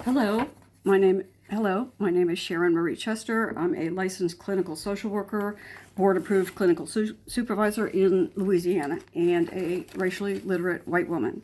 My name is Sharon Marie Chester. I'm a licensed clinical social worker, board-approved clinical supervisor in Louisiana, and a racially literate white woman.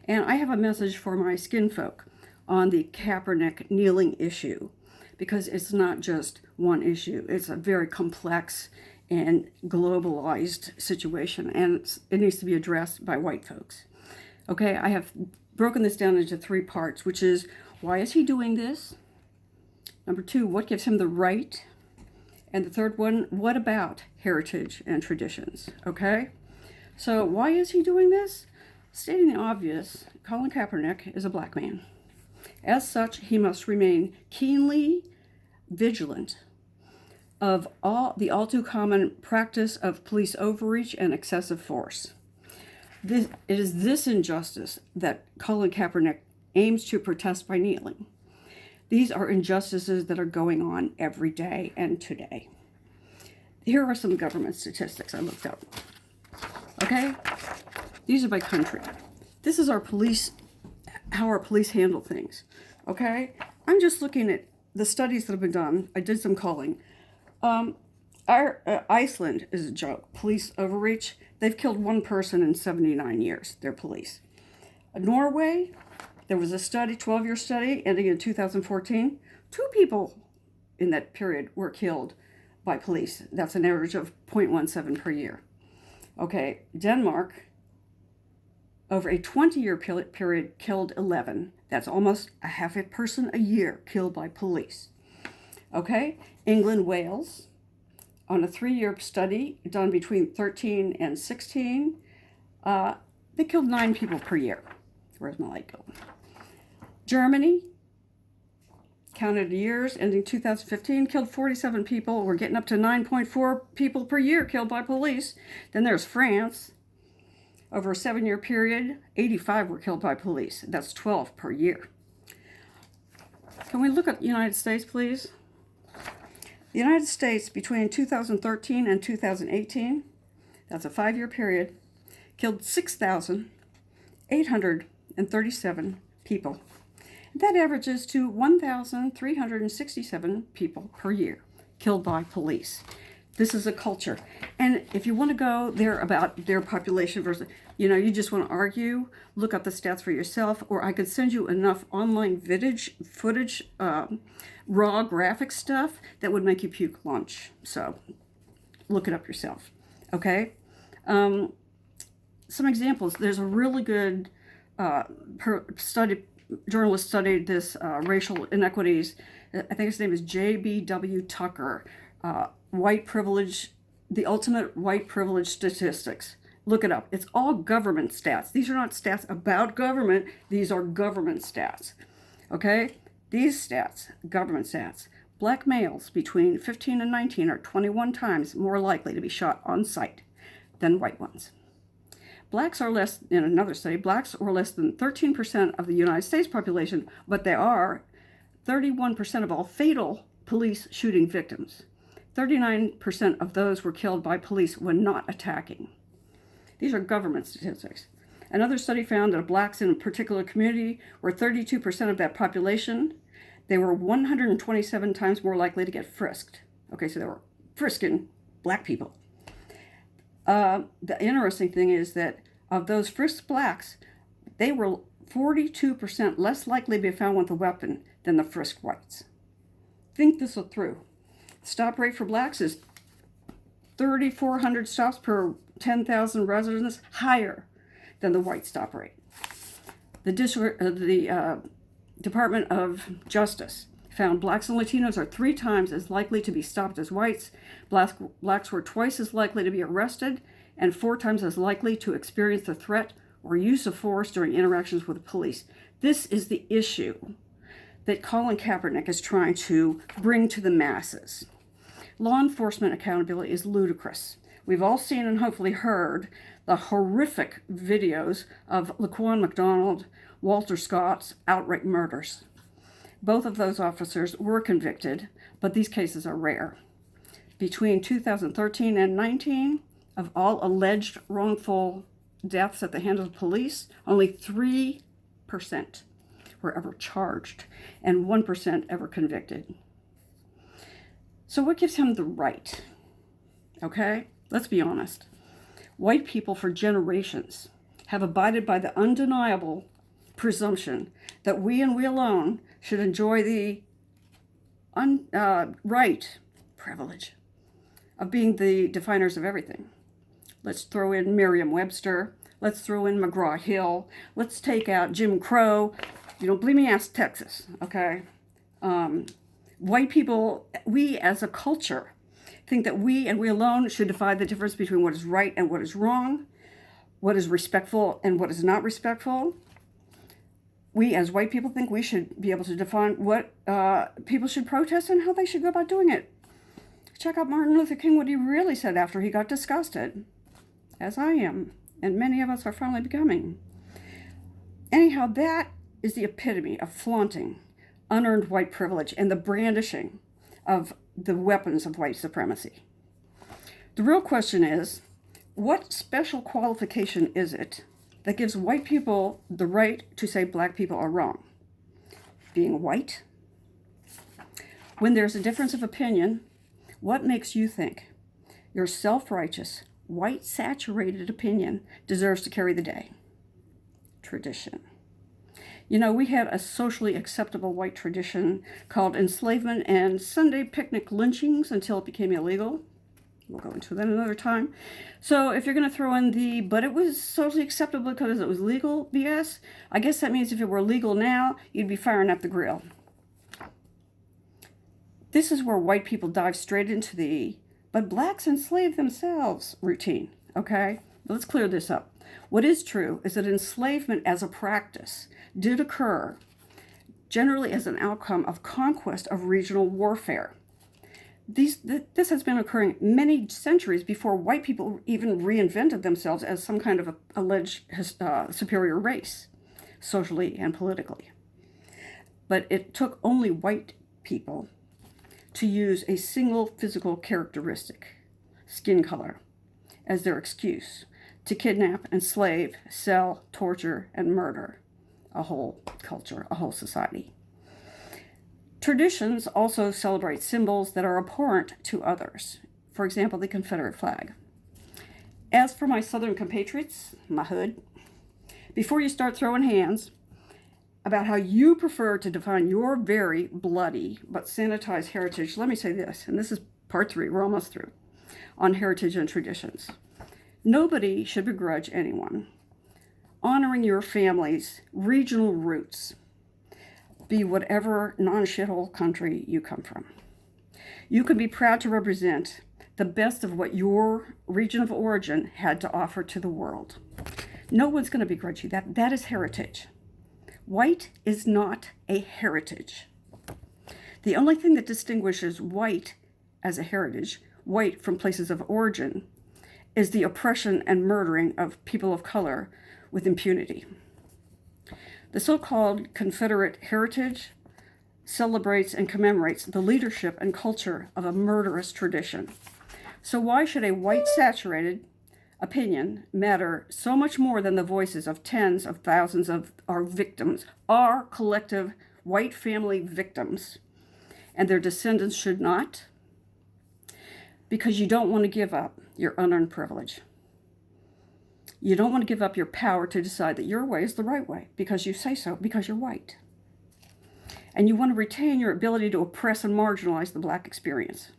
And I have a message for my SkinFolk on the Kaepernick kneeling issue, because it's not just one issue. It's a very complex and globalized situation, and it needs to be addressed by white folks. Okay, I have broken this down into three parts, which is, why is he doing this? Number two, what gives him the right? And the third one, what about heritage and traditions? Okay, so why is he doing this? Stating the obvious, Colin Kaepernick is a black man. As such, he must remain keenly vigilant of the all too common practice of police overreach and excessive force. It is this injustice that Colin Kaepernick aims to protest by kneeling. These are injustices that are going on every day and today. Here are some government statistics I looked up. Okay? These are by country. This is our police, how our police handle things. Okay? I'm just looking at the studies that have been done. I did some calling. Iceland is a joke. Police overreach. They've killed one person in 79 years, their police. Norway, there was a study, 12-year study, ending in 2014. 2 people in that period were killed by police. That's an average of 0.17 per year. Okay, Denmark, over a 20-year period, killed 11. That's almost a half a person a year killed by police. Okay, England, Wales, on a 3-year study done between 13 and 16, they killed 9 people per year. Where's my light go? Germany, counted years, ending 2015, killed 47 people. We're getting up to 9.4 people per year killed by police. Then there's France. Over a 7-year period, 85 were killed by police. That's 12 per year. Can we look at the United States, please? The United States, between 2013 and 2018, that's a 5-year period, killed 6,837 people. That averages to 1,367 people per year killed by police. This is a culture. And if you want to go there about their population versus, you just want to argue, look up the stats for yourself, or I could send you enough online footage, raw graphic stuff that would make you puke lunch. So look it up yourself. Okay? Some examples. There's a really good journalist studied this racial inequities. I think his name is J.B.W. Tucker. White privilege, the ultimate white privilege statistics. Look it up. It's all government stats. These are not stats about government. These are government stats. Okay? These stats, government stats. Black males between 15 and 19 are 21 times more likely to be shot on sight than white ones. Blacks are less, in another study, blacks are less than 13% of the United States population, but they are 31% of all fatal police shooting victims. 39% of those were killed by police when not attacking. These are government statistics. Another study found that blacks in a particular community were 32% of that population. They were 127 times more likely to get frisked. Okay, so they were frisking black people. The interesting thing is that of those frisked blacks, they were 42% less likely to be found with a weapon than the frisked whites. Think this through. Stop rate for blacks is 3,400 stops per 10,000 residents, higher than the white stop rate. The Department of Justice found blacks and Latinos are 3 times as likely to be stopped as whites. Blacks were twice as likely to be arrested and 4 times as likely to experience the threat or use of force during interactions with the police. This is the issue that Colin Kaepernick is trying to bring to the masses. Law enforcement accountability is ludicrous. We've all seen and hopefully heard the horrific videos of Laquan McDonald, Walter Scott's outright murders. Both of those officers were convicted, but these cases are rare. Between 2013 and 19, of all alleged wrongful deaths at the hands of police, only 3% were ever charged and 1% ever convicted. So what gives him the right? Okay, let's be honest. White people for generations have abided by the undeniable presumption that we and we alone should enjoy the privilege of being the definers of everything. Let's throw in Merriam-Webster. Let's throw in McGraw-Hill. Let's take out Jim Crow. You don't believe me? Ask Texas, okay? White people, we as a culture, think that we and we alone should define the difference between what is right and what is wrong, what is respectful and what is not respectful. We as white people think we should be able to define what people should protest and how they should go about doing it. Check out Martin Luther King, what he really said after he got disgusted, as I am, and many of us are finally becoming. Anyhow, that is the epitome of flaunting unearned white privilege and the brandishing of the weapons of white supremacy. The real question is, what special qualification is it that gives white people the right to say black people are wrong? Being white? When there's a difference of opinion, what makes you think your self-righteous, white saturated opinion deserves to carry the day? Tradition. You know, we had a socially acceptable white tradition called enslavement and Sunday picnic lynchings until it became illegal. We'll go into that another time. So if you're going to throw in but it was socially acceptable because it was legal BS, I guess that means if it were legal now, you'd be firing up the grill. This is where white people dive straight into but blacks enslaved themselves routine, okay? Let's clear this up. What is true is that enslavement as a practice did occur generally as an outcome of conquest of regional warfare. This has been occurring many centuries before white people even reinvented themselves as some kind of alleged superior race, socially and politically. But it took only white people to use a single physical characteristic, skin color, as their excuse to kidnap, enslave, sell, torture, and murder a whole culture, a whole society. Traditions also celebrate symbols that are abhorrent to others. For example, the Confederate flag. As for my Southern compatriots, my hood, before you start throwing hands about how you prefer to define your very bloody but sanitized heritage, let me say this, and this is part 3, we're almost through, on heritage and traditions. Nobody should begrudge anyone honoring your family's regional roots, be whatever non-shithole country you come from. You can be proud to represent the best of what your region of origin had to offer to the world. No one's going to begrudge you that. That is heritage. White is not a heritage. The only thing that distinguishes white as a heritage, white from places of origin, is the oppression and murdering of people of color with impunity. The so-called Confederate heritage celebrates and commemorates the leadership and culture of a murderous tradition. So why should a white-saturated opinion matter so much more than the voices of tens of thousands of our victims, our collective white family victims, and their descendants should not? Because you don't want to give up your unearned privilege. You don't want to give up your power to decide that your way is the right way because you say so, because you're white. And you want to retain your ability to oppress and marginalize the black experience.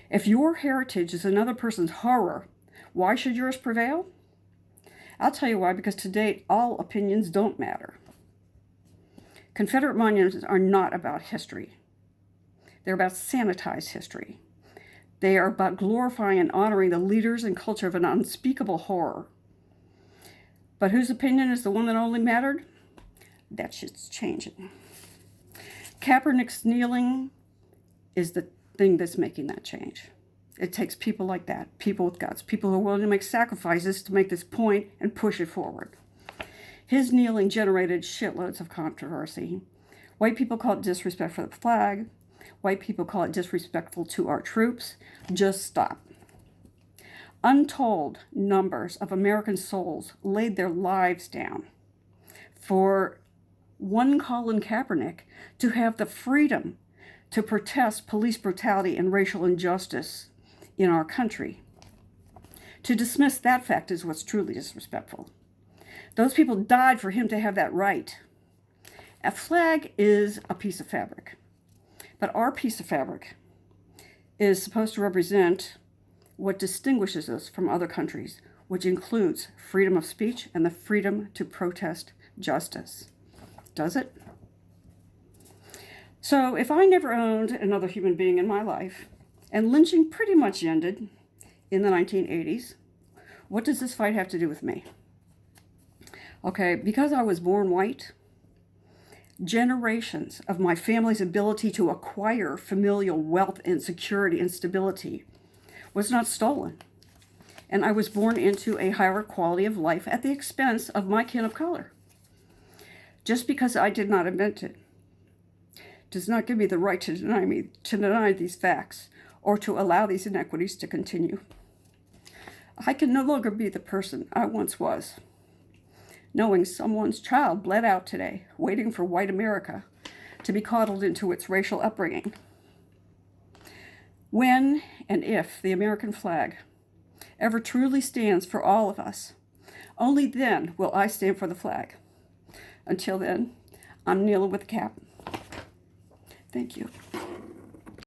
If your heritage is another person's horror, why should yours prevail? I'll tell you why, because to date, all opinions don't matter. Confederate monuments are not about history. They're about sanitized history. They are about glorifying and honoring the leaders and culture of an unspeakable horror. But whose opinion is the one that only mattered? That shit's changing. Kaepernick's kneeling is the thing that's making that change. It takes people like that, people with guts, people who are willing to make sacrifices to make this point and push it forward. His kneeling generated shitloads of controversy. White people call it disrespect for the flag. White people call it disrespectful to our troops. Just stop. Untold numbers of American souls laid their lives down for one Colin Kaepernick to have the freedom to protest police brutality and racial injustice in our country. To dismiss that fact is what's truly disrespectful. Those people died for him to have that right. A flag is a piece of fabric, but our piece of fabric is supposed to represent what distinguishes us from other countries, which includes freedom of speech and the freedom to protest justice. Does it? So if I never owned another human being in my life, and lynching pretty much ended in the 1980s, what does this fight have to do with me? Okay, because I was born white, generations of my family's ability to acquire familial wealth and security and stability was not stolen. And I was born into a higher quality of life at the expense of my kin of color. Just because I did not invent it does not give me the right to deny these facts or to allow these inequities to continue. I can no longer be the person I once was, knowing someone's child bled out today, waiting for white America to be coddled into its racial upbringing. When and if the American flag ever truly stands for all of us, only then will I stand for the flag. Until then, I'm kneeling with a cap. Thank you.